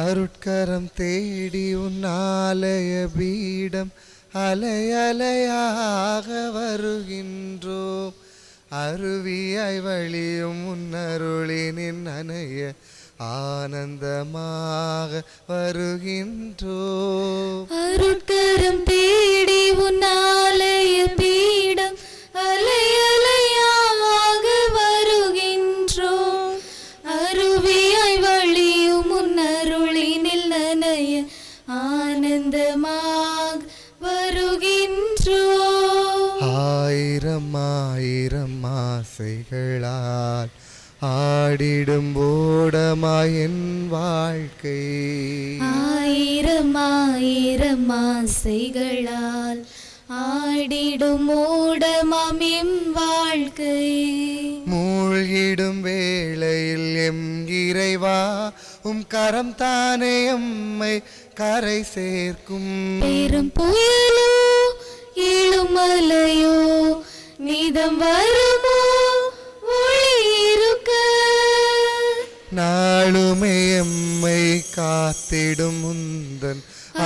அருட்கரம் தேடி உன்னாலய பீடம் அலையலையாக வருகின்றோம். அருவியாய் வழியும் உன்னருளினின் அணைய ஆனந்தமாக வருகின்றோம். அருட்கரம் தேடி உன்னாலய பீடம் அலையலையாக வருகின்றோம். அருவியாய் வழியும் உன்னருளினில் நனைய ஆனந்தமாக வருகின்றோம். ஆயிரம் ஆயிரம் ஆசைகளால் ஆடிடும் ஓடமாயின் வாழ்க்கை. ஆயிரம் ஆயிரம் ஆசைகளால் ஆடிடும் ஓடமாம் வாழ்க்கை. மூழ்கிடும் வேளையில் எம் இறைவா உம் கரம் தானே எம்மை கரை சேர்க்கும். பெரும் புயலோ எழுமலையோ நீதம் வருமோ ஒளியிருக்க. நாளுமே எம்மை காத்திடும் முந்தன்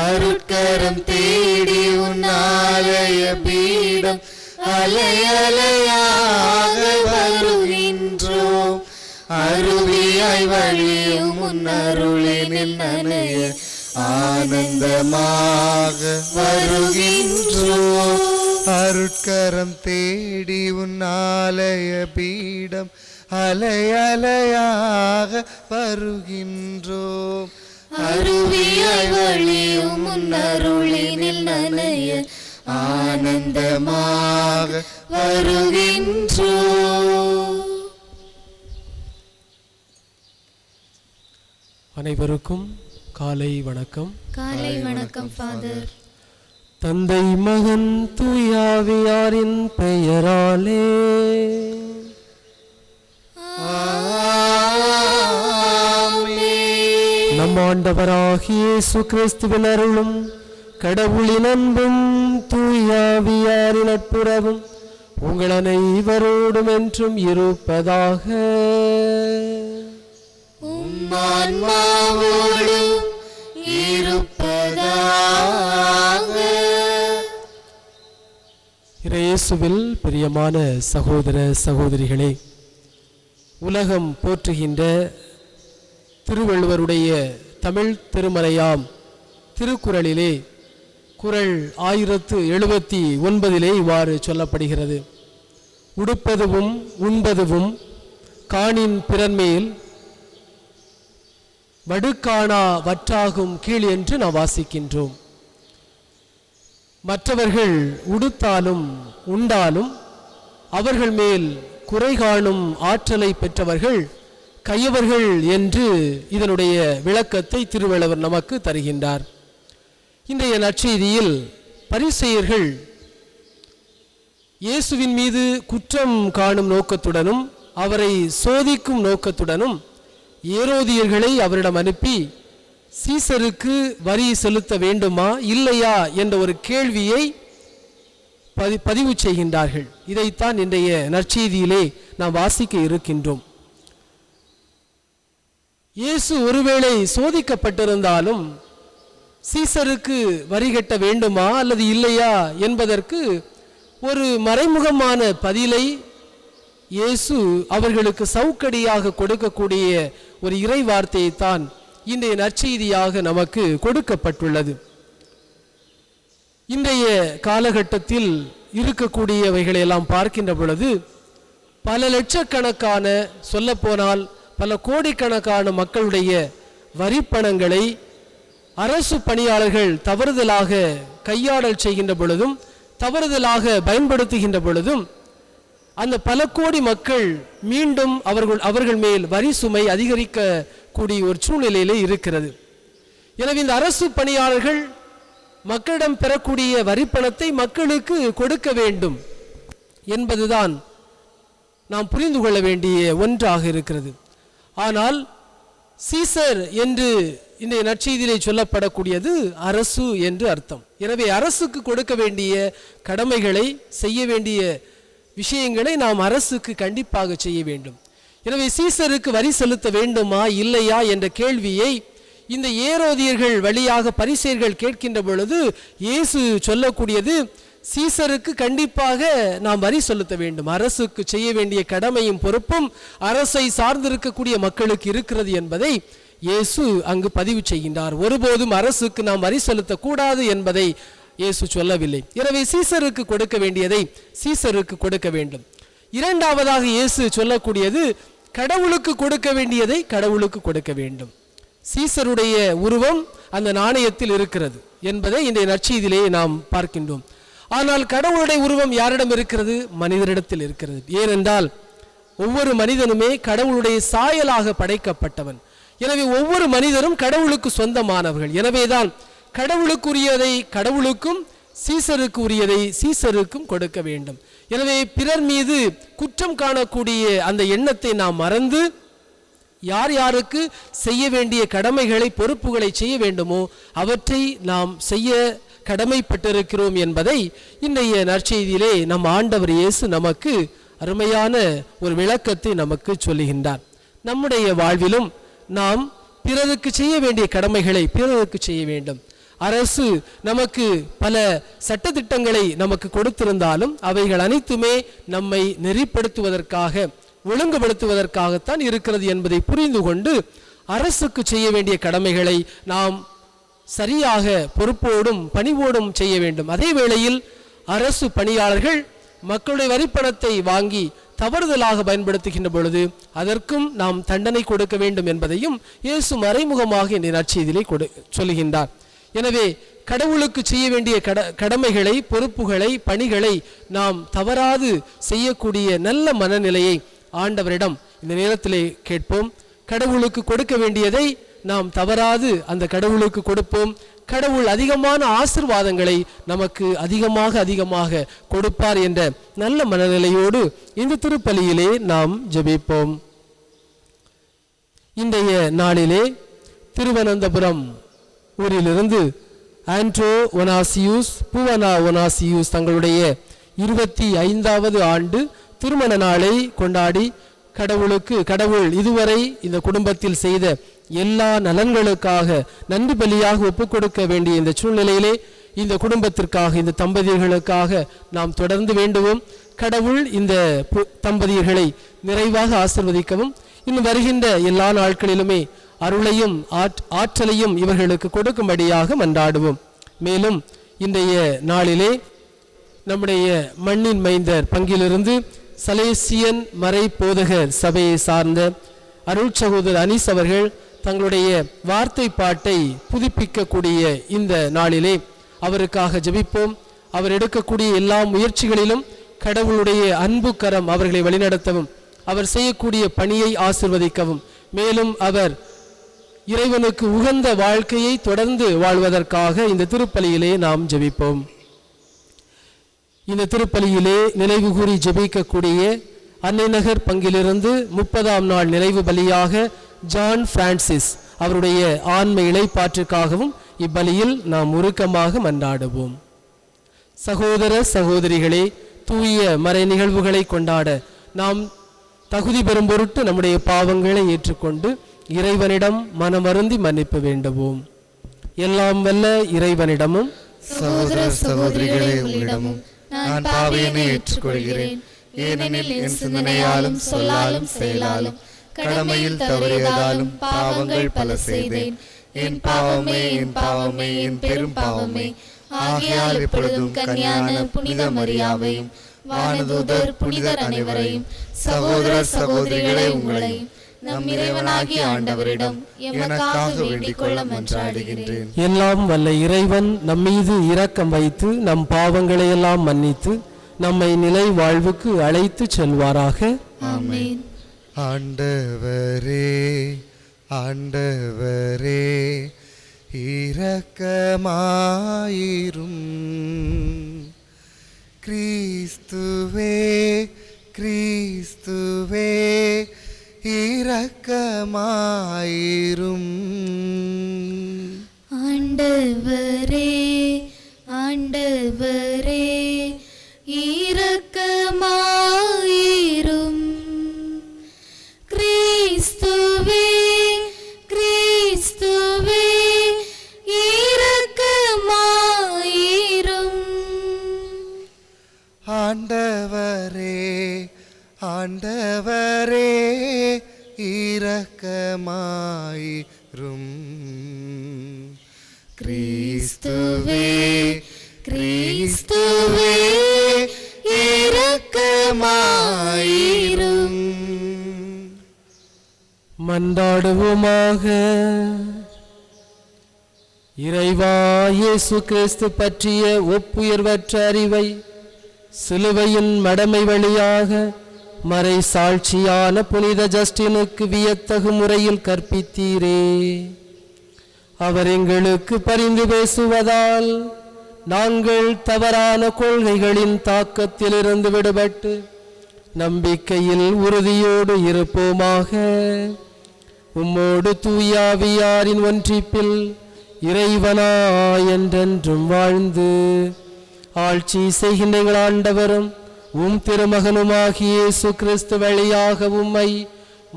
அருட்கரம் தேடி உன்னாலய பீடம் அலையலையாக வருகின்றோம். அருவியாய் வழியும் உன்னருளினில் நனைய ஆனந்தமாக வருகின்றோம். அருட்கரம் தேடி உன்னாலய பீடம் அலையலையாக வருகின்றோம். அருவியாய் வழியும் உன்னருளினில் நனைய ஆனந்தமாக வருகின்றோம். அனைவருக்கும் காலை வணக்கம். காலை வணக்கம் ஃபாதர். தந்தை மகன் தூயாவியாரின் பெயராலே நம் ஆண்டவராகிய இயேசு கிறிஸ்துவின் அருளும் கடவுளின் அன்பும் தூயாவியாரின் நட்புறவும் உங்கள் அனைவரோடும் என்றும் இருப்பதாக. இயேசுவில் பிரியமான சகோதர சகோதரிகளே, உலகம் போற்றுகின்ற திருவள்ளுவருடைய தமிழ் திருமறையாம் திருக்குறளிலே குறள் 1079 இவ்வாறு சொல்லப்படுகிறது: உடுப்பதுவும் உண்பதுவும் காணின் பிறன்மேல் வடுக்காணா வற்றாகும் கீழ் என்று நாம் வாசிக்கின்றோம். மற்றவர்கள் உடுத்தாலும் உண்டாலும் அவர்கள் மேல் குறை காணும் ஆற்றலை பெற்றவர்கள் கையவர்கள் என்று இதனுடைய விளக்கத்தை திருவள்ளுவர் நமக்கு தருகின்றார். இன்றைய நற்செய்தியில் பரிசேயர்கள் இயேசுவின் மீது குற்றம் காணும் நோக்கத்துடனும் அவரை சோதிக்கும் நோக்கத்துடனும் ஏரோதியர்களை அவரிடம் அனுப்பி சீசருக்கு வரி செலுத்த வேண்டுமா இல்லையா என்ற ஒரு கேள்வியை பதிவு செய்கின்றார்கள். இதைத்தான் இன்றைய நற்செய்தியிலே நாம் வாசிக்க இருக்கின்றோம். இயேசு ஒருவேளை சோதிக்கப்பட்டிருந்தாலும் சீசருக்கு வரி கட்ட வேண்டுமா அல்லது இல்லையா என்பதற்கு ஒரு மறைமுகமான பதிலை இயேசு அவர்களுக்கு சவுக்கடியாக கொடுக்கக்கூடிய ஒரு இறை வார்த்தையை தான் இன்றைய நற்செய்தியாக நமக்கு கொடுக்கப்பட்டுள்ளது. இன்றைய காலகட்டத்தில் இருக்கக்கூடியவைகளை எல்லாம் பார்க்கின்ற பொழுது பல லட்சக்கணக்கான, சொல்லப்போனால் பல கோடிக்கணக்கான மக்களுடைய வரிப்பணங்களை அரசு பணியாளர்கள் தவறுதலாக கையாடல் செய்கின்ற பொழுதும் தவறுதலாக பயன்படுத்துகின்ற பொழுதும் அந்த பல கோடி மக்கள் மீண்டும் அவர்கள் மேல் வரி சுமை அதிகரிக்கக்கூடிய ஒரு சூழ்நிலையிலே இருக்கிறது. எனவே இந்த அரசு பணியாளர்கள் மக்களிடம் பெறக்கூடிய வரிப்பணத்தை மக்களுக்கு கொடுக்க வேண்டும் என்பதுதான் நாம் புரிந்து கொள்ள வேண்டிய ஒன்றாக இருக்கிறது. ஆனால் சீசர் என்று இன்றைய நற்செய்தியிலே சொல்லப்படக்கூடியது அரசு என்று அர்த்தம். எனவே அரசுக்கு கொடுக்க வேண்டிய கடமைகளை, செய்ய வேண்டிய விஷயங்களை நாம் அரசுக்கு கண்டிப்பாக செய்ய வேண்டும். எனவே சீசருக்கு வரி செலுத்த வேண்டுமா இல்லையா என்ற கேள்வியை இந்த ஏரோதியர்கள் வழியாக பரிசேயர்கள் கேட்கின்ற பொழுது இயேசு சொல்லக்கூடியது, சீசருக்கு கண்டிப்பாக நாம் வரி செலுத்த வேண்டும், அரசுக்கு செய்ய வேண்டிய கடமையும் பொறுப்பும் அரசை சார்ந்திருக்கக்கூடிய மக்களுக்கு இருக்கிறது என்பதை இயேசு அங்கு பதிவு செய்கின்றார். ஒருபோதும் அரசுக்கு நாம் வரி செலுத்தக்கூடாது என்பதை இயேசு சொல்லவில்லை. எனவே சீசருக்கு கொடுக்க வேண்டியதை சீசருக்கு கொடுக்க வேண்டும். இரண்டாவதாக இயேசு சொல்லக்கூடியது, கடவுளுக்கு கொடுக்க வேண்டியதை கடவுளுக்கு கொடுக்க வேண்டும். சீசருடைய உருவம் அந்த நாணயத்தில் இருக்கிறது என்பதை இந்த நற்செய்தியிலே நாம் பார்க்கின்றோம். ஆனால் கடவுளுடைய உருவம் யாரிடம் இருக்கிறது? மனிதரிடத்தில் இருக்கிறது. ஏனென்றால் ஒவ்வொரு மனிதனுமே கடவுளுடைய சாயலாக படைக்கப்பட்டவன். எனவே ஒவ்வொரு மனிதரும் கடவுளுக்கு சொந்தமானவர்கள். எனவேதான் கடவுளுக்குரியதை கடவுளுக்கும் சீசருக்கு உரியதை சீசருக்கும் கொடுக்க வேண்டும். எனவே பிறர் மீது குற்றம் காணக்கூடிய அந்த எண்ணத்தை நாம் மறந்து யார் யாருக்கு செய்ய வேண்டிய கடமைகளை பொறுப்புகளை செய்ய வேண்டுமோ அவற்றை நாம் செய்ய கடமைப்பட்டிருக்கிறோம் என்பதை இன்றைய நற்செய்தியிலே நம் ஆண்டவர் இயேசு நமக்கு அருமையான ஒரு விளக்கத்தை நமக்கு சொல்லுகின்றார். நம்முடைய வாழ்விலும் நாம் பிறருக்கு செய்ய வேண்டிய கடமைகளை பிறருக்கு செய்ய வேண்டும். அரசு நமக்கு பல சட்டதிட்டங்களை நமக்கு கொடுத்திருந்தாலும் அவைகள் அனைத்துமே நம்மை நெறிப்படுத்துவதற்காக ஒழுங்குபடுத்துவதற்காகத்தான் இருக்கிறது என்பதை புரிந்து கொண்டு அரசுக்கு செய்ய வேண்டிய கடமைகளை நாம் சரியாக பொறுப்போடும் பணிவோடும் செய்ய வேண்டும். அதே வேளையில் அரசு பணியாளர்கள் மக்களுடைய வரிப்பணத்தை வாங்கி தவறுதலாக பயன்படுத்துகின்ற பொழுது அதற்கும் நாம் தண்டனை கொடுக்க வேண்டும் என்பதையும் இயேசு மறைமுகமாக இந்த நற்செய்தியிலே சொல்லுகின்றார். எனவே கடவுளுக்கு செய்ய வேண்டிய கடமைகளை பொறுப்புகளை பணிகளை நாம் தவறாது செய்யக்கூடிய நல்ல மனநிலையை ஆண்டவரிடம் இந்த நேரத்திலே கேட்போம். கடவுளுக்கு கொடுக்க வேண்டியதை நாம் தவறாது அந்த கடவுளுக்கு கொடுப்போம். கடவுள் அதிகமான ஆசீர்வாதங்களை நமக்கு அதிகமாக கொடுப்பார் என்ற நல்ல மனநிலையோடு இந்த திருப்பலியிலே நாம் ஜெபிப்போம். இன்றைய நாளிலே திருவனந்தபுரம் ஊரிலிருந்து ஆண்ட்ரோ ஒனாசியூஸ் பூவனா ஒனாசியூஸ் தங்களுடைய 25வது ஆண்டு திருமண நாளை கொண்டாடி கடவுள் இதுவரை இந்த குடும்பத்தில் செய்த எல்லா நலன்களுக்காக நன்றி பலியாக ஒப்புக் கொடுக்க வேண்டிய இந்த சூழ்நிலையிலே இந்த குடும்பத்திற்காக இந்த தம்பதியர்களுக்காக நாம் தொடர்ந்து வேண்டுவோம். கடவுள் இந்த தம்பதியர்களை நிறைவாக ஆசீர்வதிக்கவும் இன்னும் வருகின்ற எல்லா நாட்களிலுமே அருளையும் ஆற்றலையும் இவர்களுக்கு கொடுக்கும்படியாக மன்றாடுவோம். மேலும் இன்றைய நாளிலே நம்முடைய மண்ணின் மைந்தர் பங்கிலிருந்து சலேசியன் மறை போதகர் சபையை சார்ந்த அருள் சகோதரர் அனீஸ் அவர்கள் தங்களுடைய வார்த்தை பாட்டை புதுப்பிக்கக்கூடிய இந்த நாளிலே அவருக்காக ஜெபிப்போம். அவர் எடுக்கக்கூடிய எல்லா முயற்சிகளிலும் கடவுளுடைய அன்பு கரம் அவர்களை வழிநடத்தவும் அவர் செய்யக்கூடிய பணியை ஆசீர்வதிக்கவும் மேலும் அவர் இறைவனுக்கு உகந்த வாழ்க்கையை தொடர்ந்து வாழ்வதற்காக இந்த திருப்பலியிலே நாம் ஜெபிப்போம். இந்த திருப்பலியிலே நினைவு கூறி ஜெபிக்கக்கூடிய அன்னை நகர் பங்கிலிருந்து 30ஆம் நாள் நிறைவு பலியாக ஜான் பிரான்சிஸ் அவருடைய ஆன்ம இளைப்பாற்றுக்காகவும் இப்பலியில் நாம் உருக்கமாக மன்றாடுவோம். சகோதர சகோதரிகளே, தூய மறை நிகழ்வுகளை கொண்டாட நாம் தகுதி பெறும் பொருட்டு நம்முடைய பாவங்களை ஏற்றுக்கொண்டு இறைவனிடம் மனமருந்தி மன்னிப்பு வேண்டுவோம். எல்லாம் வல்ல இறைவனிடமும் சகோதர சகோதரிகளே உங்களிடமும் நான் பாவியனை ஏற்றுக்கொள்கிறேன். ஏனெனில் என் சிந்தனையாலும் சொல்லாலும் செயலாலும் கடமையில் தவறியதாலும் பாவங்கள் பல செய்தேன். என் பாவமே என் பாவமே என் பெரும் பாவமே. ஆகையால் இப்பொழுதும் கன்னியான புனித மரியாவையும் வானதூதர் புனிதர் அனைவரையும் சகோதர சகோதரிகளே உங்களையும் நம் இறைவனாகிய ஆண்டவரிடம் எமக்காக வேண்டிக் கொள்ள மன்றாடுகின்றேன். எல்லாம் வல்ல இறைவன் நம்மீது இரக்கம் வைத்து நம் பாவங்களை எல்லாம் மன்னித்து நம்மை நிலை வாழ்வுக்கு அழைத்து செல்வாராக. ஆமென். ஆண்டவரே ஆண்டவரே இரக்கமாயிரும். கிறிஸ்துவே கிறிஸ்துவே இரக்கமாயிரும். ஆண்டவரே ஆண்டவரே இரக்கமாயிரும். கிறிஸ்துவே கிறிஸ்துவே இரக்கமாயிரும். கிறிஸ்துவே கிறிஸ்துவே இரக்கமாயிரும். மன்றாடுவோமாக. இறைவா, இயேசு கிறிஸ்து பற்றிய ஒப்புயர்வற்ற அறிவை சிலுவையின் மடமை வழியாக மறை சாட்சியான புனித ஜஸ்டினுக்கு வியத்தகு முறையில் கற்பித்தீரே. அவர் எங்களுக்கு பரிந்து பேசுவதால் நாங்கள் தவறான கொள்கைகளின் தாக்கத்திலிருந்து விடுபட்டு நம்பிக்கையில் உறுதியோடு இருப்போமாக. உம்மோடு தூயாவியாரின் ஒன்றிப்பில் இறைவனா என்றென்றும் வாழ்ந்து ஆட்சி செய்கின்ற எங்கள் ஆண்டவரும் உம் திருமகனுமாகிய இயேசு கிறிஸ்து வழியாக உம்மை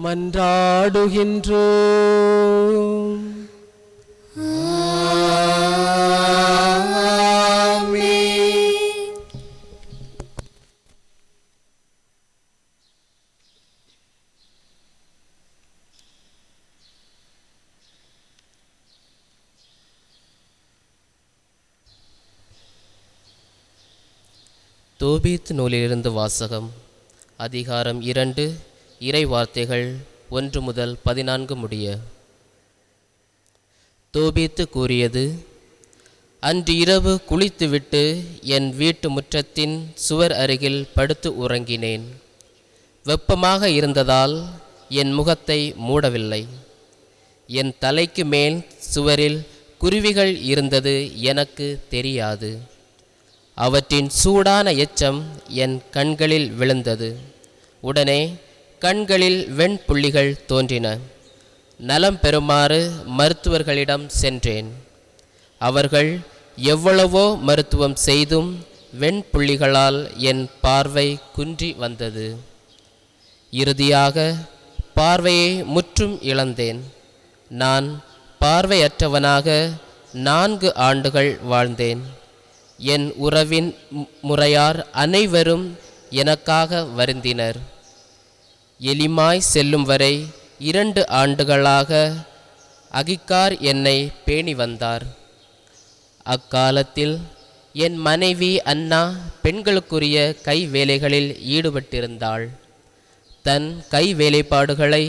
மன்றாடுகின்றோம். தோபீத் நூலிலிருந்து வாசகம். அதிகாரம் 2, இறை வார்த்தைகள் 1 முதல் 14 முடிய. தோபீத்து கூறியது: அன்று இரவு குளித்துவிட்டு என் வீட்டு முற்றத்தின் சுவர் அருகில் படுத்து உறங்கினேன். வெப்பமாக இருந்ததால் என் முகத்தை மூடவில்லை. என் தலைக்கு மேல் சுவரில் குருவிகள் இருந்தது எனக்கு தெரியாது. அவற்றின் சூடான எச்சம் என் கண்களில் விழுந்தது. உடனே கண்களில் வெண்புள்ளிகள் தோன்றின. நலம் பெறுமாறு மருத்துவர்களிடம் சென்றேன். அவர்கள் எவ்வளவோ மருத்துவம் செய்தும் வெண்புள்ளிகளால் என் பார்வை குன்றி வந்தது. இறுதியாக பார்வையை முற்றும் இழந்தேன். நான் பார்வையற்றவனாக 4 ஆண்டுகள் வாழ்ந்தேன். என் உறவின் முறையார் அனைவரும் எனக்காக வருந்தினர். எலிமாய் செல்லும் வரை 2 ஆண்டுகளாக அகிக்கார் என்னை பேணி வந்தார். அக்காலத்தில் என் மனைவி அன்னா பெண்களுக்குரிய கை வேலைகளில் ஈடுபட்டிருந்தாள். தன் கை வேலைப்பாடுகளை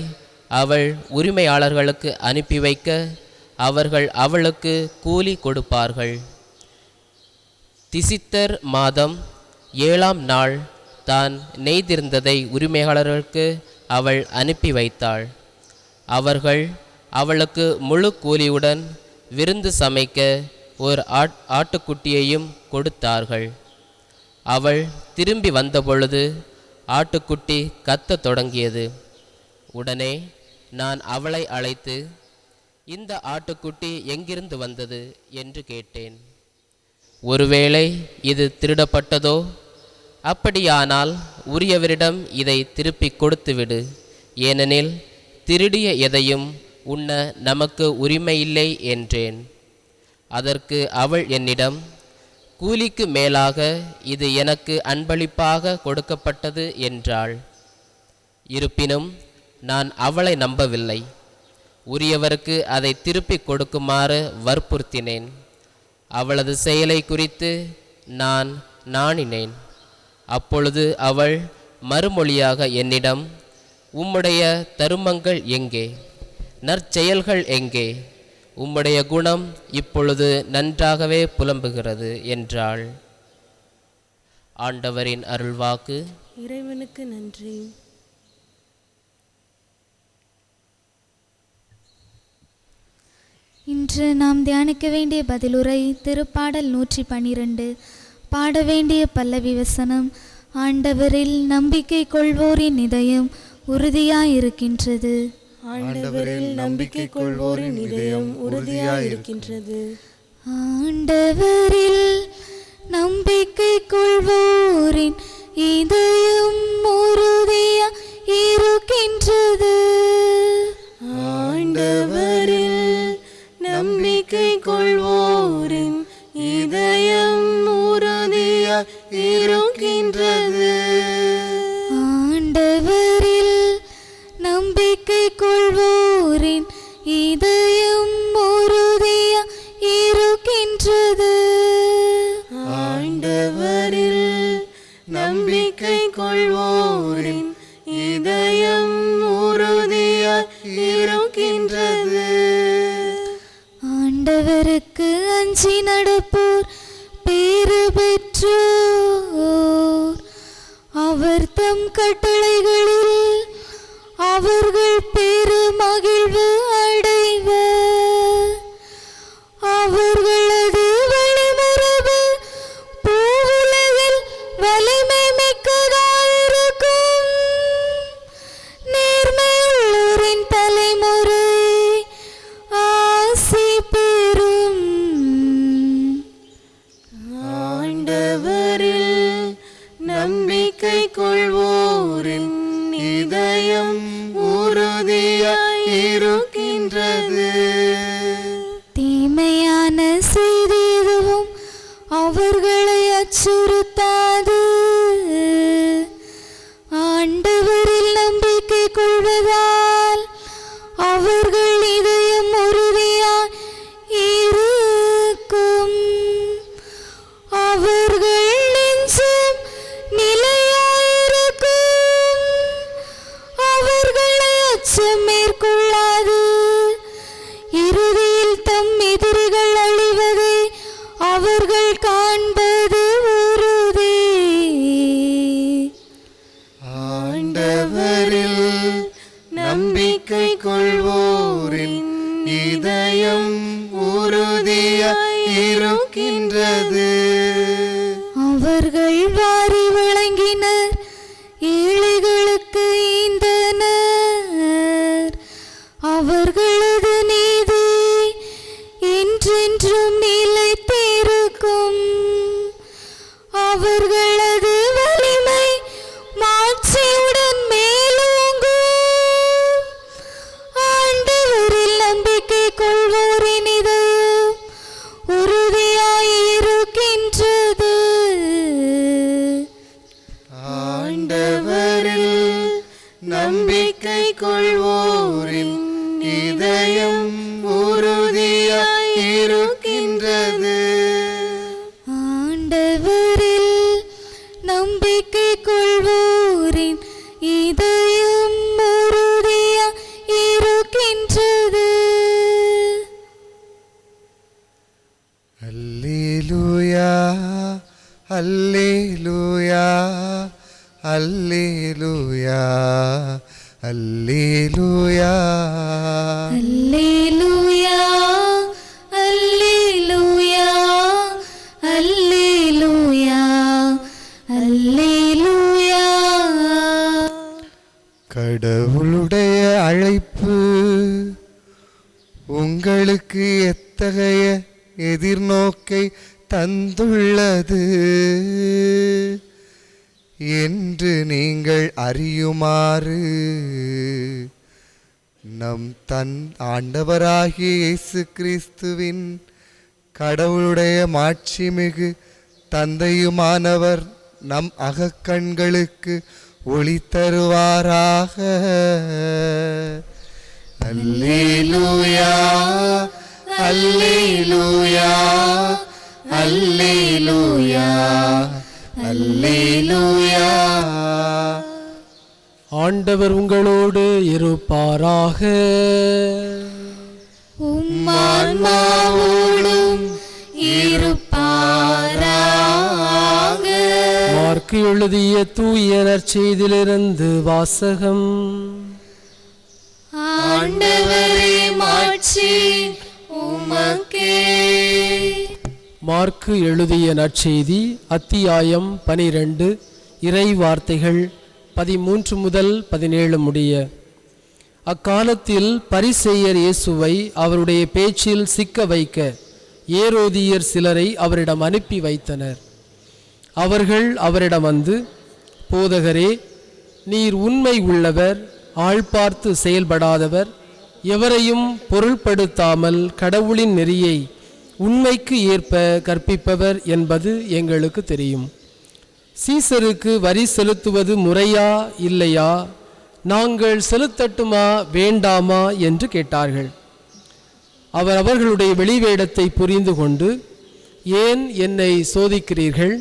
அவள் உரிமையாளர்களுக்கு அனுப்பி வைக்க அவர்கள் அவளுக்கு கூலி கொடுப்பார்கள். திசித்தர் மாதம் 7ஆம் நாள் தான் நெய்திருந்ததை உரிமையாளர்களுக்கு அவள் அனுப்பி வைத்தாள். அவர்கள் அவளுக்கு முழு கூலியுடன் விருந்து சமைக்க ஒரு ஆட்டுக்குட்டியையும் கொடுத்தார்கள். அவள் திரும்பி வந்தபொழுது ஆட்டுக்குட்டி கத்தத் தொடங்கியது. உடனே நான் அவளை அழைத்து, இந்த ஆட்டுக்குட்டி எங்கிருந்து வந்தது என்று கேட்டேன். ஒருவேளை இது திருடப்பட்டதோ? அப்படியானால் உரியவரிடம் இதை திருப்பி கொடுத்துவிடு. ஏனெனில் திருடிய எதையும் உண்ண நமக்கு உரிமையில்லை என்றேன். அதற்கு அவள் என்னிடம், கூலிக்கு மேலாக இது எனக்கு அன்பளிப்பாக கொடுக்கப்பட்டது என்றாள். இருப்பினும் நான் அவளை நம்பவில்லை. உரியவருக்கு அதை திருப்பி கொடுக்குமாறு வற்புறுத்தினேன். அவளது செயலை குறித்து நான் நாணினேன். அப்பொழுது அவள் மறுமொழியாக என்னிடம், உம்முடைய தருமங்கள் எங்கே? நற்செயல்கள் எங்கே? உம்முடைய குணம் இப்பொழுது நன்றாகவே புலம்புகிறது என்றாள். ஆண்டவரின் அருள்வாக்கு. இறைவனுக்கு நன்றி. இன்று நாம் தியானிக்க வேண்டிய பதிலுரை திருப்பாடல் 112. பாட வேண்டிய பல்லவி வசனம்: ஆண்டவரில் நம்பிக்கை கொள்வோரின் இதயம் உறுதியாயிருக்கின்றது. ஆண்டவரில் நம்பிக்கை கொள்வோரின் இதயம் உறுதியாயிருக்கின்றது. ஆண்டவரில் நம்பிக்கை கொள்வோரின் இதயம் உறுதியாயிருக்கின்றது. ஆண்டவரில் நம்பிக்கை கொள்வோரின் இதயம் உறுதியாயிருக்கின்றது. ஆண்டவரில் கொள்வோரின் இதயம் உறுதியா இருக்கின்றது. ஆண்டவரில் நம்பிக்கை கொள்வோரின் இதயம் உறுதியாய் இருக்கின்றது. ஆண்டவருக்கு அஞ்சி நடப்போர் பேறு பெற்றோர். அவர் தம் கட்டளைகளில் அவர்கள் பெரு மகிழ்வு அடைவர். அவர்களது வழிமரபு பூவுலகில் வலிமை மிக்கதாயிருக்கும். நேர்மையுள்ளோரின் தலைமுறை ஆசி பெறும். ஆண்டவரில் நம்பிக்கை கொள்வோரின் இதயம் உறுதியாய் இருக்கின்றது. தீமையான செய்தி எதுவும் அவர்களை அச்சுறுத்தாது. ஆண்டவரில் நம்பிக்கை கொள்வதால் அவர்கள் இதயம் உறுதியாய் இருக்கும். அவர்கள் நெஞ்சம் நிலையாயிருக்கும். அவர்களை அச்சம் மேற்கொள்ளாது. இறுதியில் தம் எதிரிகள் அழிவதை அவர்கள் காண்பது உறுதி. ஆண்டவரில் நம்பிக்கை கொள்வோரின் இதயம் உறுதியாய் இருக்கின்றது. அவர்கள் வாரி வழங்கினர், ஏழைகளுக்கு ஈந்தனர். அவர்களது நீதி என்றென்றும் நிலைத்திருக்கும். அவர்களது வலிமை மாட்சியுடன் மேலோங்கும். ஆண்டவரில் நம்பிக்கை கொள்வோரின் இதயம் உறுதியாயிருக்கின்றது. ஆண்டவரில் நம்பிக்கை கொள்வோரின் இதயம் உறுதியாய் இருக்கின்றது. ஆண்டவரில் நம்பிக்கை கொள்வோரின் இதயம் உறுதியாய் இருக்கின்றது. அல்லேலூயா அல்லேலூயா அல்லேலூயா அல்லேலூயா அல்லேலூயா அல்லேலூயா அல்லேலூயா அல்லேலூயா. கடவுளுடைய அழைப்பு உங்களுக்கு எத்தகைய எதிர்நோக்கை தந்துள்ளது என்று நீங்கள் அறியுமாறு நம் ஆண்டவராகிய இயேசு கிறிஸ்துவின் கடவுளுடைய மாட்சிமிகு தந்தையுமானவர் நம் அகக்கண்களுக்கு ஒளி தருவாராக. அல்லேலூயா அல்லேலூயா அல்லேலூயா அல்லேலூயா. ஆண்டவர் உங்களோடு இருப்பாராக. உம்மான்மாவோடும் இருப்பாராக. மார்க்கு எழுதிய தூய நற்செய்தியிலிருந்து வாசகம். ஆண்டவரே மாட்சி உமக்கே. மார்க்கு எழுதிய நற்செய்தி அத்தியாயம் 12 இறை வார்த்தைகள் 13 முதல் 17 முடிய. அக்காலத்தில் பரிசேயர் இயேசுவை அவருடைய பேச்சில் சிக்க வைக்க ஏரோதியர் சிலரை அவரிடம் அனுப்பி வைத்தனர். அவர்கள் அவரிடம் வந்து, போதகரே, நீர் உண்மை உள்ளவர், ஆள் பார்த்து செயல்படாதவர், எவரையும் பொருள்படுத்தாமல் கடவுளின் நெறியை உண்மைக்கு ஏற்ப கற்பிப்பவர் என்பது எங்களுக்கு தெரியும். சீசருக்கு வரி செலுத்துவது முறையா இல்லையா, நாங்கள் செலுத்தட்டுமா வேண்டாமா என்று கேட்டார்கள். அவர் அவர்களுடைய வெளிவேடத்தை புரிந்து கொண்டு, ஏன் என்னை சோதிக்கிறீர்கள்?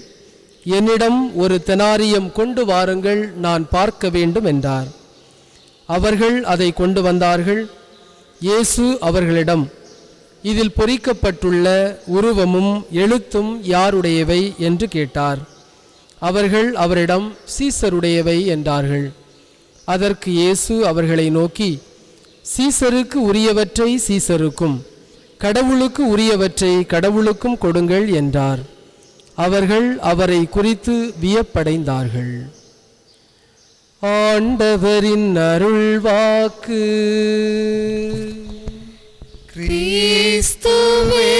என்னிடம் ஒரு தெனாரியம் கொண்டு வாருங்கள், நான் பார்க்க வேண்டும் என்றார். அவர்கள் அதை கொண்டு வந்தார்கள். இயேசு அவர்களிடம், இதில் பொறிக்கப்பட்டுள்ள உருவமும் எழுத்தும் யாருடையவை என்று கேட்டார். அவர்கள் அவரிடம், சீசருடையவை என்றார்கள். அதற்கு இயேசு அவர்களை நோக்கி, சீசருக்கு உரியவற்றை சீசருக்கும், கடவுளுக்கு உரியவற்றை கடவுளுக்கும் கொடுங்கள் என்றார். அவர்கள் அவரை குறித்து வியப்படைந்தார்கள். ஆண்டவரின் அருள்வாக்கு. கிறிஸ்துவே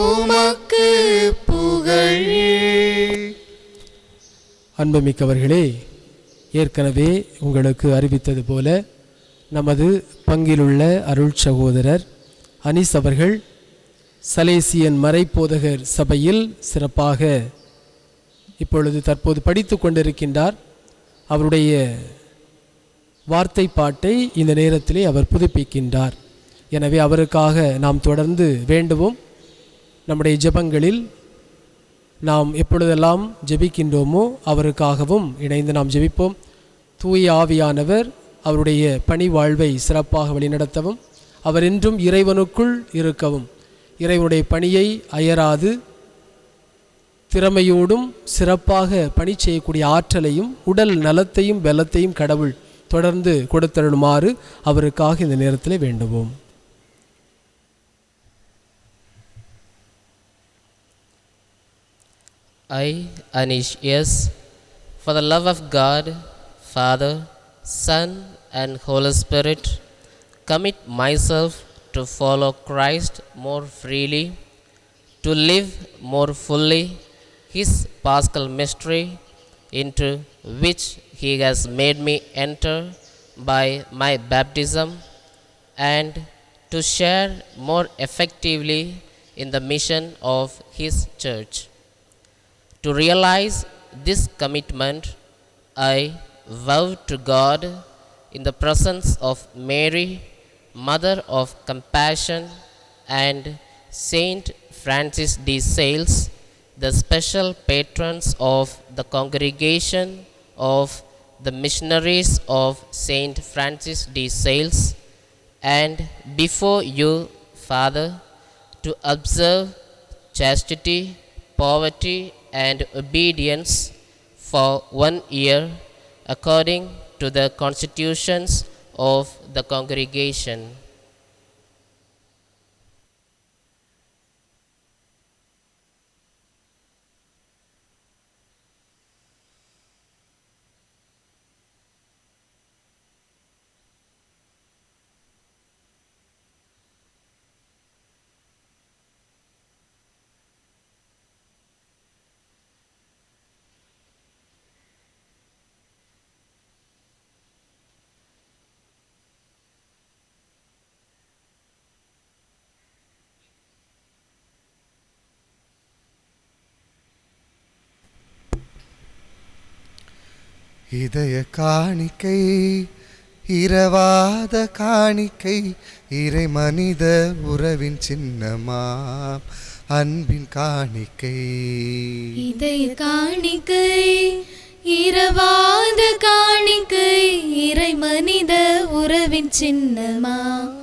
உமக்கு புகழ். அன்புமிக்கவர்களே, ஏற்கனவே உங்களுக்கு அறிவித்தது போல நமது பங்கிலுள்ள அருள் சகோதரர் அனிஸ் அவர்கள் சலேசியன் மறைப்போதகர் சபையில் சிறப்பாக இப்பொழுது தற்போது படித்து கொண்டிருக்கின்றார். அவருடைய வார்த்தை பாட்டை இந்த நேரத்திலே அவர் புதுப்பிக்கின்றார். எனவே அவருக்காக நாம் தொடர்ந்து வேண்டுவோம். நம்முடைய ஜெபங்களில் நாம் எப்பொழுதெல்லாம் ஜெபிக்கின்றோமோ அவருக்காகவும் இணைந்து நாம் ஜெபிப்போம். தூய ஆவியானவர் அவருடைய பணி வாழ்வை சிறப்பாக வழிநடத்தவும், அவர் என்றும் இறைவனுக்குள் இருக்கவும், இறைவனுடைய பணியை அயராது திறமையோடும் சிறப்பாக பணி செய்யக்கூடிய ஆற்றலையும் உடல் நலத்தையும் பலத்தையும் கடவுள் தொடர்ந்து கொடுத்தருளுமாறு அவருக்காக இந்த நேரத்தில் வேண்டுவோம். I, Anish, yes, for the love of God, Father, Son and Holy Spirit, commit myself to follow Christ more freely, to live more fully His Paschal mystery, into which He has made me enter by my baptism, and to share more effectively in the mission of His Church. To realize this commitment, I vow to God, in the presence of Mary, Mother of Compassion, and Saint Francis de Sales, the special patrons of the congregation of the missionaries of Saint Francis de Sales, and before you, Father, to observe chastity, poverty, and obedience for 1 year according to the constitutions of the congregation. இதய காணிக்கை, இரவாத காணிக்கை, இறை மனித உறவின் சின்னமாம் அன்பின் காணிக்கை. இதய காணிக்கை, இரவாத காணிக்கை, இறை மனித உறவின் சின்னமாம்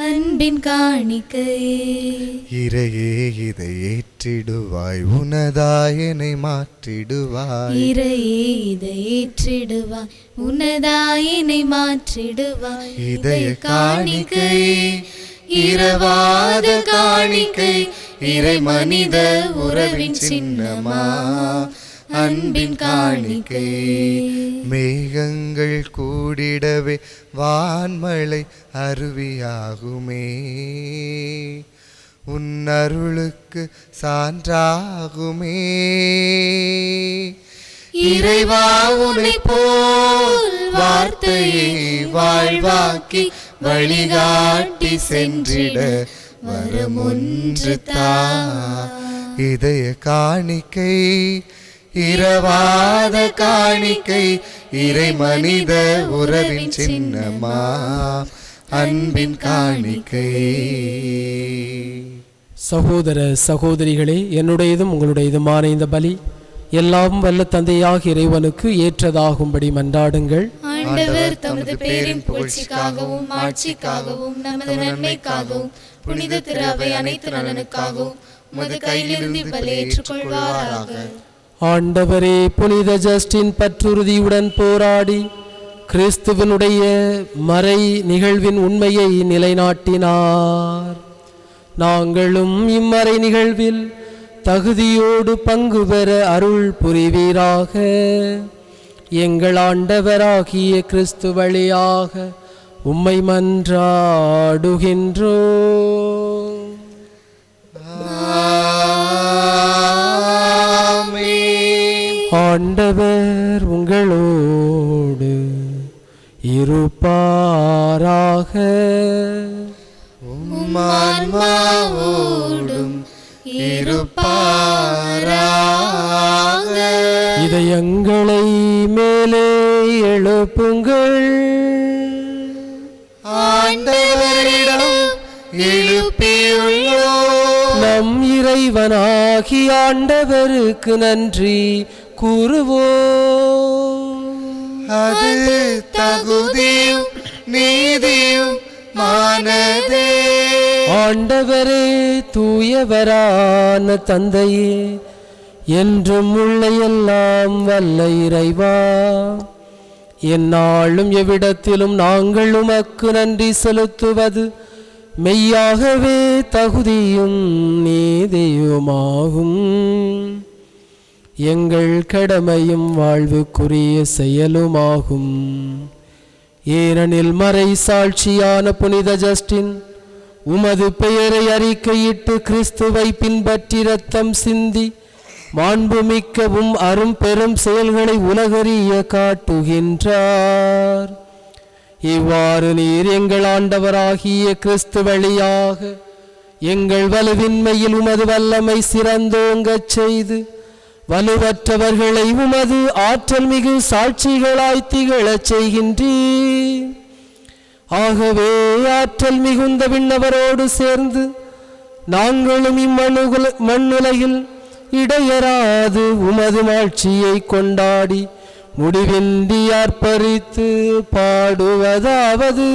அன்பின் காணிக்கை. இறையே இதை ஏற்றிடுவாய், உனதாயனை மாற்றிடுவாய். இறையே இதை ஏற்றிடுவாய், உனதாயினை மாற்றிடுவாய். இதய காணிக்கை, இரவாத காணிக்கை, இறை மனித உறவின் சின்னமா அன்பின் காணிக்கை. மேகங்கள் கூடிடவே வான்மழை அருவியாகுமே, உன் அருளுக்கு சான்றாகுமே. இறைவா உனை போல் வார்த்தையை வாழ்வாக்கி வழிகாட்டி சென்றிட வரமொன்று தா. இதய காணிக்கை, இரவாத காணிக்கை இறை மனித உறவின் சின்னமா அன்பின் காணிக்கை. சகோதர சகோதரிகளே, என்னுடையதும் உங்களுடையதுமான இந்த பலி எல்லாம் வல்ல தந்தையாக இறைவனுக்கு ஏற்றதாகும்படி மன்றாடுங்கள். ஆண்டவர் தமது பேரின் புகழ்ச்சிக்காகவும் ஆட்சிக்காகவும் நமது நன்மைக்காகவும் புனித திரு அவை அனைத்து நலனுக்காகவும் உமது கையிலிருந்து பலி ஏற்றுக்கொள்வாராக. ஆண்டவரே, புனித ஜஸ்டின் பற்றுறுதியுடன் போராடி கிறிஸ்துவனுடைய மறை நிகழ்வின் உண்மையை நிலைநாட்டினார். நாங்களும் இம்மறை நிகழ்வில் தகுதியோடு பங்கு பெற அருள் புரிவீராக. எங்கள் ஆண்டவராகிய கிறிஸ்து வழியாக உம்மை மன்றாடுகின்றோம். ஆண்டவர் உங்களோடு இருப்பாராக. ஆன்மாவோடும் இருப்பாராக. இதயங்களை மேலே எழுப்புங்கள். ஆண்டவரிடம் எழுப்பியுள்ளோம். நம் இறைவனாகி ஆண்டவருக்கு நன்றி கூறுவோம். அது தகுதியும் நீதியும் மானதே. ஆண்டவரே, தூயவரான தந்தையே, என்றும் உள்ள எல்லாம் வல்ல இறைவா, எந்நாளும் எவ்விடத்திலும் நாங்கள் உமக்கு நன்றி செலுத்துவது மெய்யாகவே தகுதியும் நீதியுமாகும். எங்கள் கடமையும் வாழ்வுக்குரிய செயலுமாகும். ஏனெனில் மறை சாட்சியான புனித ஜஸ்டின் உமது பெயரை அறிக்கையிட்டு கிறிஸ்துவை பின்பற்றி இரத்தம் சிந்தி மாண்புமிக்கவும் அரும் பெரும் செயல்களை உலகறிய காட்டுகின்றார். இவ்வாறு நீர் எங்கள் ஆண்டவராகிய கிறிஸ்து வழியாக எங்கள் வலுவின்மையில் உமது வல்லமை சிறந்தோங்கச் செய்து வலுவற்றவர்களை உமது ஆற்றல் மிகு சாட்சிகளாய் திகழச் செய்கின்றீர். ஆகவே ஆற்றல் மிகுந்த விண்ணவரோடு சேர்ந்து நாங்களும் மண்ணுலகில் இடையராது உமது மாட்சியை கொண்டாடி முடிவின்றி ஆர்ப்பரித்து பாடுவதாவது: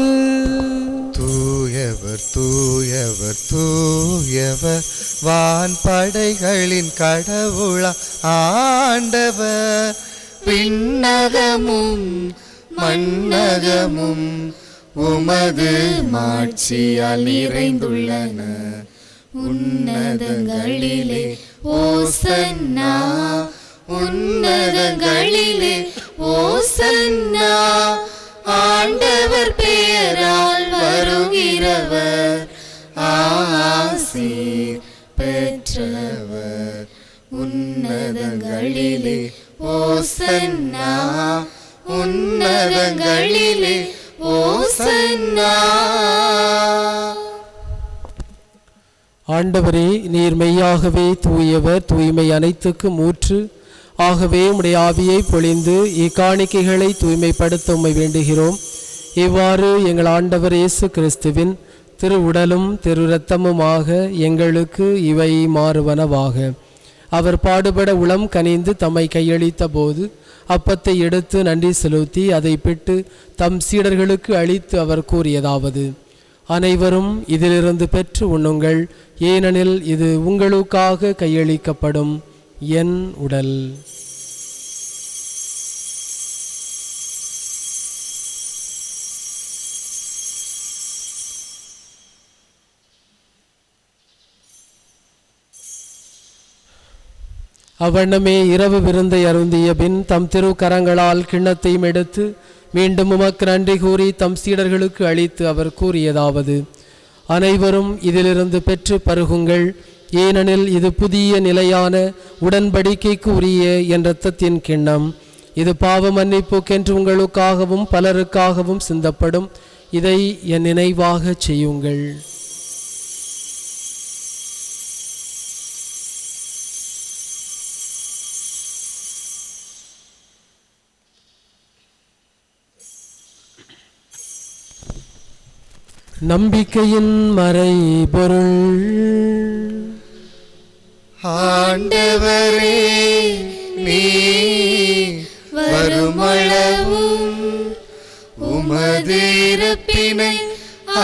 தூயவர் தூயவர் தூயவர் வான்படைகளின் கடவுளா ஆண்டவர். விண்ணகமும் மண்ணகமும் உமது மாட்சியால் நிறைந்துள்ளன. உன்னதங்களிலே ஓசன்னா, உன்னதங்களிலே ஓசன்னா. ஆண்டவர் பெயரால் வருகிறவர் ஆசீர் பெற்றவர். உன்னதங்களிலே ஓசன்னா, உன்னதங்களிலே ஓசன்னா. ஆண்டவரே, நீர் மெய்யாகவே தூயவர், தூய்மை அனைத்துக்கும் ஊற்று. ஆகவே உம்முடைய ஆவியை பொழிந்து இக்காணிக்கைகளை தூய்மைப்படுத்த உம்மை வேண்டுகிறோம். இவ்வாறு எங்கள் ஆண்டவர் இயேசு கிறிஸ்துவின் திரு உடலும் திரு இரத்தமுமாக எங்களுக்கு இவை மாறுவனவாக. அவர் பாடுபட உளம் கனிந்து தம்மை கையளித்த போது அப்பத்தை எடுத்து நன்றி செலுத்தி அதை பிட்டு தம் சீடர்களுக்கு அளித்து அவர் கூறியதாவது: அனைவரும் இதிலிருந்து பெற்று உண்ணுங்கள், ஏனெனில் இது உங்களுக்காக கையளிக்கப்படும் என் உடல். அவ்வண்ணமே இரவு விருந்தை அருந்திய பின் தம் திருக்கரங்களால் கிண்ணத்தையும் எடுத்து மீண்டும் உமக்கு நன்றி கூறி தம் சீடர்களுக்கு அளித்து அவர் கூறியதாவது: அனைவரும் இதிலிருந்து பெற்று பருகுங்கள், ஏனெனில் இது புதிய நிலையான உடன்படிக்கைக்கு உரிய என் இரத்தத்தின் கிண்ணம். இது பாவ மன்னிப்புக்கென்று உங்களுக்காகவும் பலருக்காகவும் சிந்தப்படும். இதை என் நினைவாக செய்யுங்கள். நம்பிக்கையின் மறைபொருள். ஆண்டவரே, நீ வருமளவும் உமது இறப்பினை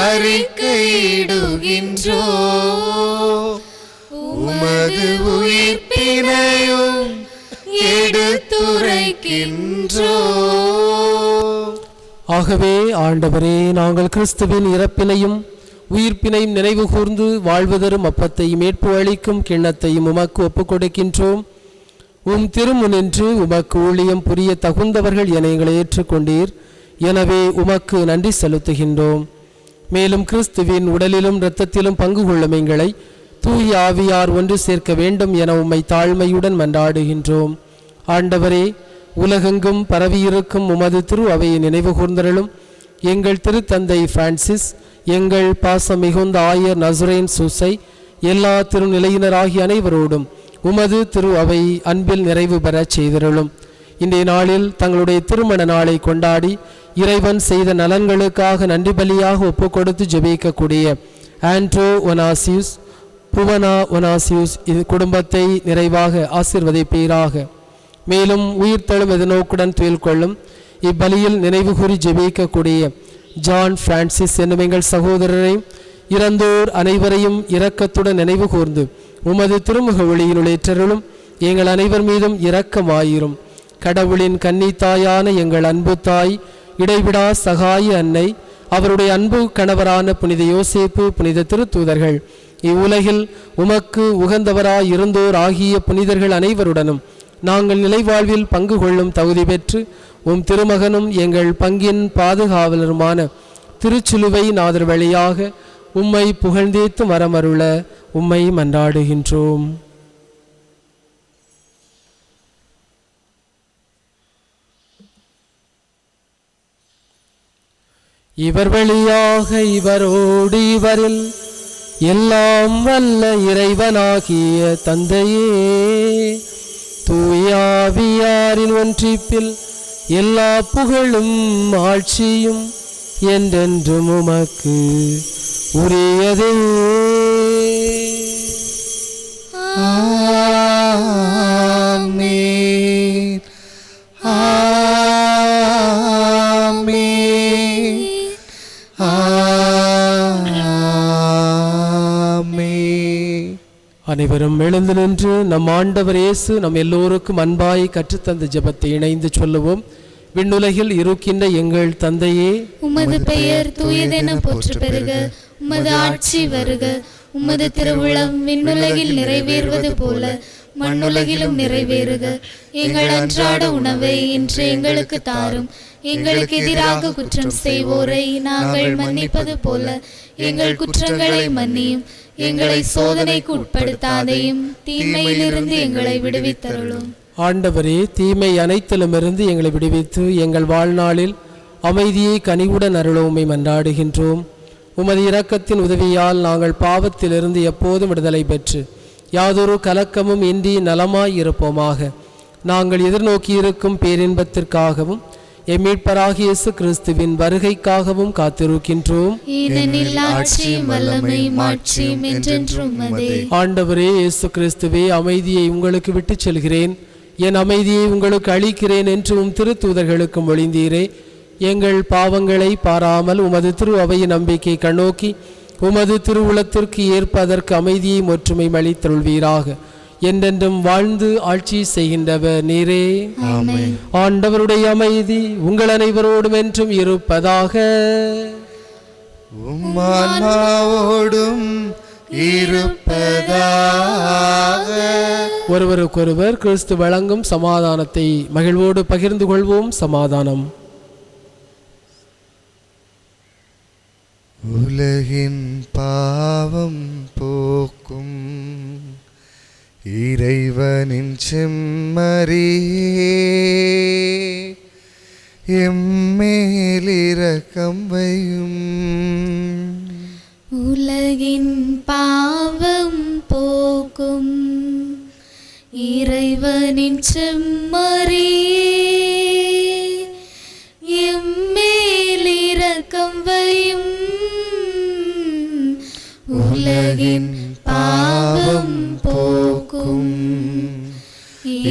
அறிக்கையிடுகின்றோ, உமது உயிர்ப்பினையும் எடுத்துரைக்கின்றோ. ஆகவே ஆண்டவரே, நாங்கள் கிறிஸ்துவின் இறப்பினையும் உயிர்ப்பினையும் நினைவு கூர்ந்து வாழ்வதரும் அப்பத்தையும் மீட்பு அளிக்கும் கிண்ணத்தையும் உமக்கு ஒப்புக் கொடுக்கின்றோம். உம் திருமுனின்று உமக்கு ஊழியம் புரிய தகுந்தவர்கள் என எங்களை ஏற்றுக்கொண்டீர். எனவே உமக்கு நன்றி செலுத்துகின்றோம். மேலும் கிறிஸ்துவின் உடலிலும் இரத்தத்திலும் பங்கு கொள்ளும் எங்களை தூய ஆவியார் ஒன்று சேர்க்க வேண்டும் என உம்மை தாழ்மையுடன் மன்றாடுகின்றோம். ஆண்டவரே, உலகெங்கும் பரவியிருக்கும் உமது திரு அவையை நினைவு கூர்ந்தருளும். எங்கள் திருத்தந்தை பிரான்சிஸ், எங்கள் பாசம் மிகுந்த ஆயர் நசுரேன் சூசை, எல்லா திருநிலையினராகிய அனைவரோடும் உமது திரு அவை அன்பில் நிறைவு பெறச் செய்திருளும். இன்றைய நாளில் தங்களுடைய திருமண நாளை கொண்டாடி இறைவன் செய்த நலன்களுக்காக நன்றி பலியாக ஒப்புக் கொடுத்து ஜெபிக்கக்கூடிய ஆண்ட்ரோ ஒனாசியூஸ், புவனா ஒனாசியூஸ் இது குடும்பத்தை நிறைவாக ஆசீர்வதிப்பீராக. மேலும் உயிர்த்தெழும் எதிர்நோக்குடன் துயில் கொள்ளும் இப்பலியில் நினைவு கூறி ஜெபிக்கக்கூடிய ஜான் பிரான்சிஸ் என்னும் எங்கள் சகோதரரை, இறந்தோர் அனைவரையும் இரக்கத்துடன் நினைவு கூர்ந்து உமது திருமுக ஒளியினுள் ஏற்றருளும். எங்கள் அனைவர் மீதும் இரக்கமாயிரும். கடவுளின் கன்னித்தாயான எங்கள் அன்பு தாய், இடைவிடா சகாய அன்னை, அவருடைய அன்பு கணவரான புனித யோசேப்பு, புனித திருத்தூதர்கள், இவ்வுலகில் உமக்கு உகந்தவராய் இருந்தோர் ஆகிய புனிதர்கள் அனைவருடனும் நாங்கள் நிலைவாழ்வில் பங்கு கொள்ளும் தகுதி பெற்று உம் திருமகனும் எங்கள் பங்கின் பாதுகாவலருமான திருச்சிலுவை நாதர் வழியாக உம்மை புகழ்ந்தேத்து மரமருள உம்மை மன்றாடுகின்றோம். இவர் வழியாக இவரோடு இவரில் எல்லாம் வல்ல இறைவனாகிய தந்தையே, தூயாவியாரின் ஒன்றிப்பில் எல்லா புகழும் ஆட்சியும் என்றென்றும் உமக்கு உரியதே. ஆமென். ஆமென். ஆமென். அனைவரும் எழுந்து நின்று நம் ஆண்டவர் இயேசு நம் எல்லோருக்கும் அன்பாய் கற்றுத்தந்த ஜெபத்தை இணைந்து சொல்லுவோம். விண்ணுலகில் இருக்கின்ற எங்கள் தந்தையே, உமது பெயர் தூயதென போற்று பெறுக. உமது ஆட்சி வருக. உமது திருவுளம் விண்ணுலகில் நிறைவேறுவது போல மண்ணுலகிலும் நிறைவேறுக. எங்கள் அன்றாட உணவை இன்று எங்களுக்கு தாரும். எங்களுக்கு எதிராக குற்றம் செய்வோரை நாங்கள் மன்னிப்பது போல எங்கள் குற்றங்களை மன்னியும். எங்களை சோதனைக்கு உட்படுத்தாதையும் தீமையிலிருந்து எங்களை விடுவித்தருளும். ஆண்டவரே, தீமை அனைத்திலுமிருந்து எங்களை விடுவித்து எங்கள் வாழ்நாளில் அமைதியை கனிவுடன் அருளவுமை மன்றாடுகின்றோம். உமது இரக்கத்தின் உதவியால் நாங்கள் பாவத்திலிருந்து எப்போதும் விடுதலை பெற்று யாதொரு கலக்கமும் இன்றி நலமாய் இருப்போமாக. நாங்கள் எதிர்நோக்கியிருக்கும் பேரின்பத்திற்காகவும் எம்மீட்பராகிய இயேசு கிறிஸ்துவின் வருகைக்காகவும் காத்திருக்கின்றோம். ஏனெனில் ஆட்சியும் வல்லமையும் மாட்சியும் என்றென்றும் உமதே. ஆண்டவரே இயேசு கிறிஸ்துவே, அமைதியை உங்களுக்கு விட்டுச் செல்கிறேன், என் அமைதியை உங்களுக்கு அளிக்கிறேன் என்று உம் திருத்தூதர்களுக்கு மொழிந்தீரே. எங்கள் பாவங்களை பாராமல் உமது திரு அவையின் நம்பிக்கை கண்ணோக்கி உமது திருவுளத்திற்கு ஏற்ப அதற்கு அமைதியை ஒற்றுமை அளித்தருள்வீராக. என்றென்றும் வாழ்ந்து ஆட்சி செய்கின்றவர் நீரே. ஆமென். ஆண்டவருடைய அமைதி உங்கள் அனைவரோடும் என்றும் இருப்பதாக. உம்மான்மாவோடும் இருப்பதாக. ஒருவருக்கொருவர் கிறிஸ்து வழங்கும் சமாதானத்தை மகிழ்வோடு பகிர்ந்து கொள்வோம். சமாதானம். உலகின் பாவம் போக்கும் இறைவனின் செம்மறியே, எம்மேல் இரக்கம் வையும். உலகின் பாவம் போக்கும் இறைவனின் செம்மறியே, எம்மேல் இரக்கம் வையும். உலகின் பாவம் போக்கும்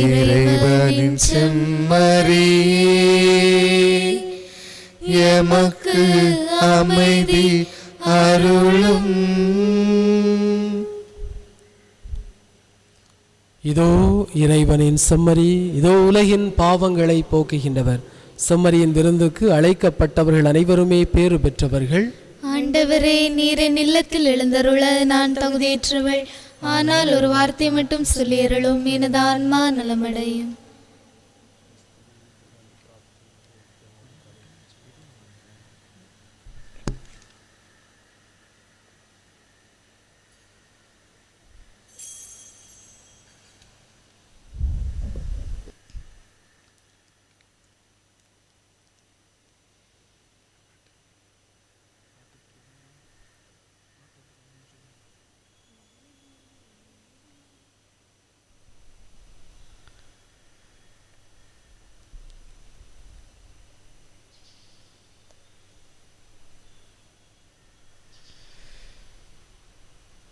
இறைவனின் செம்மறியே எமக்கு அமைதி அருளும். இதோ இறைவனின் செம்மறி, இதோ உலகின் பாவங்களை போக்குகின்றவர். செம்மறியின் விருந்துக்கு அழைக்கப்பட்டவர்கள் அனைவருமே பேறு பெற்றவர்கள். ஆண்டவரே, நீர் என் இல்லத்தில் எழுந்தருள நான் தகுதியற்றவள். ஆனால் ஒரு வார்த்தை மட்டும் சொல்லியருளும், எனது ஆன்மா நலமடையும்.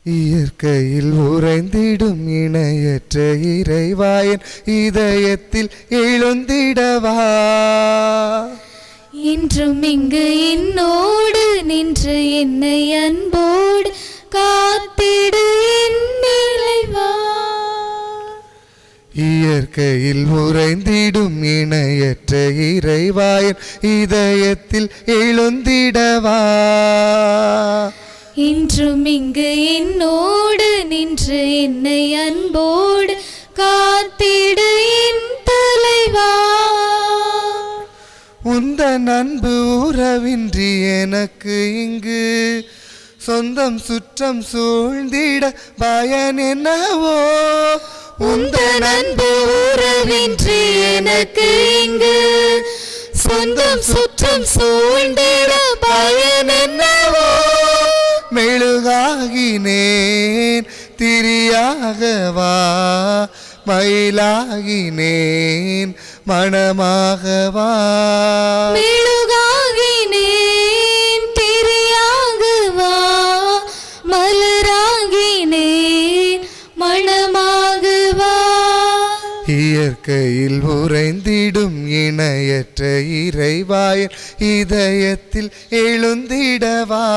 இயற்கையில் உறைந்திடும் இணையற்ற இறைவாயன் இதயத்தில் எழுந்திடவா. இன்றும் இங்கு என்னோடு நின்று என்னை அன்போடு காத்திடு என் இறைவா. இயற்கையில் உறைந்திடும் இணையற்ற இறைவாயன் இதயத்தில் எழுந்திடவா. இன்றும் இங்கு என்னோடு நின்று என்னை அன்போடு காத்திடு என் தலைவா. உந்தன் அன்பு உறவின்றி எனக்கு இங்கு சொந்தம் சுற்றம் சூழ்ந்திட பயன் என்னவோ. உந்தன் அன்பு உறவின்றி எனக்கு இங்கு சொந்தம் சுற்றம் சூழ்ந்திட பயன் என்னவோ. மெழுகாகினேன் திரியாகவா, மயிலாகினேன் மணமாகவா. மெழுகாகினேன் திரியாகவா, மலராகினேன் மணமாகவா. இயற்கையில் உறைந்திடும் இணையற்ற இறைவாயன் இதயத்தில் எழுந்திடவா.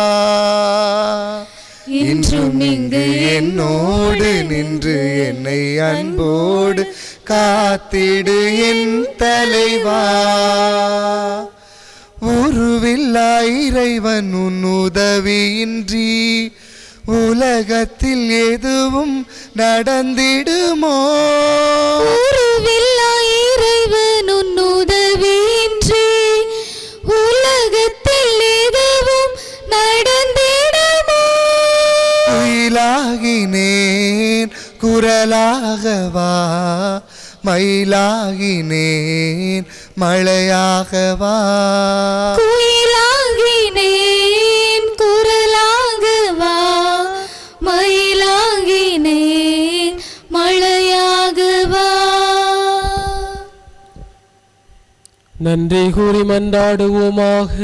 இன்றும் இங்கு என்னோடு நின்று என்னை அன்போடு காத்திடு என் தலைவா. உருவில்லா இறைவன் உன் உதவியின்றி உலகத்தில் எதுவும் நடந்திடுமோ. உருவில்லா இறைவன் உன் உதவியின்றி உலகத்தில் எதுவும் நடந்திடுமோ. குயிலாகினேன் குரலாகவா, மயிலாகினேன் மழையாகவா. குயிலாகினேன் குரலாகவா, மயிலாகினேன் மழையாகவா. நன்றி கூறி மன்றாடுவோமாக.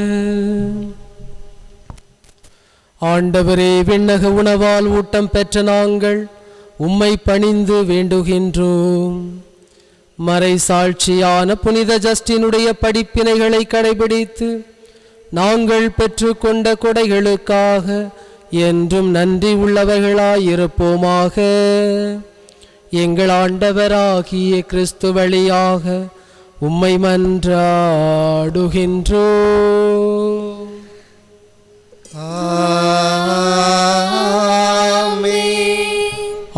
ஆண்டவரே, விண்ணக உணவால் ஊட்டம் பெற்ற நாங்கள் உம்மை பணிந்து வேண்டுகின்றோம். மறை சாட்சியான புனித ஜஸ்டினுடைய படிப்பினைகளை கடைபிடித்து நாங்கள் பெற்றுக்கொண்ட கொடைகளுக்காக என்றும் நன்றி உள்ளவர்களாயிருப்போமாக. எங்கள் ஆண்டவராகிய கிறிஸ்து வழியாக உம்மை மன்றாடுகின்றோம்.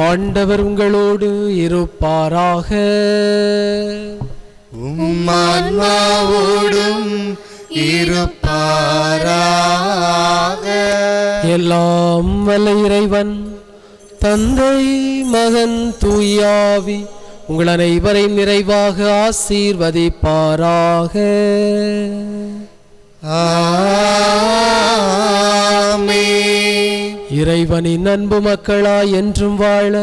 ஆண்டவர் உங்களோடு இருப்பாராக. உம்மான்மாவோடும் இருப்பாராக. எல்லாம் வல்ல இறைவன் தந்தை, மகன், தூயாவி உங்கள் அனைவரையும் நிறைவாக ஆசீர்வதிப்பாராக. இறைவனின் அன்பு மக்களாய் என்றும் வாழ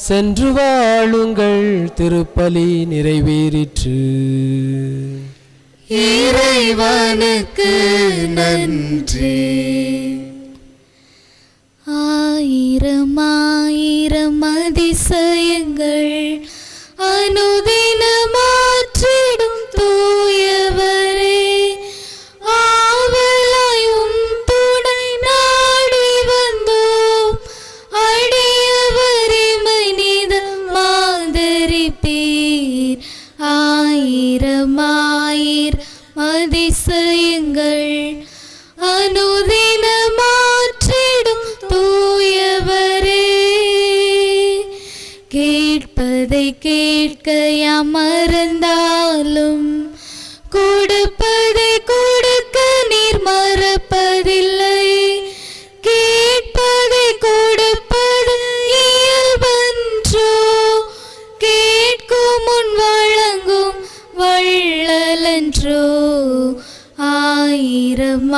சென்று வாழுங்கள். திருப்பலி நிறைவேறிற்று. இறைவனுக்கு நன்றி. ஆயிரம் அதிசயங்கள் அனுதினமாற்றிடும் தூயவரே, ஆவலாய் உம் துணை நாடி வந்தோம். அடியவரே மனிதம் ஆதரிப்பீர். ஆயிரம் அதிசயங்கள் அனுதினமாற்றிடும் தூயவரே, கேட்பதை கேட்க யாம் மறந்தாலும் கொடுப்பதை கொடுக்க நீர் மறப்பதில்லை. கேட்பதை கொடுப்பது இயல்பன்றோ, கேட்கும் முன் வழங்கும் வள்ளலன்றோ. ஆயிரம்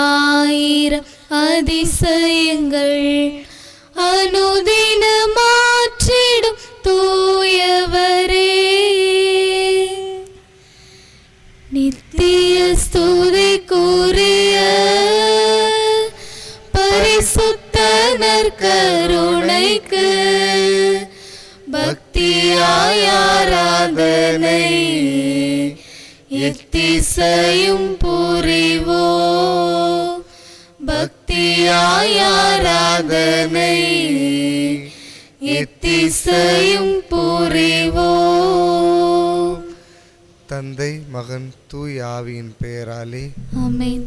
அதிசயங்கள் அனுதினமாற்றிடும் தூயவரே, நித்திய ஸ்துதிக்குரிய பரிசுத்த நற்கருணைக்கு பக்தியாய் ஆராதனை எத்திசையும் புரிவோ. பக்தியாய் ஆராதனை எத்திசையும் புரிவோ. தந்தை மகன் தூய் ஆவியின் பெயராலே ஆமென்.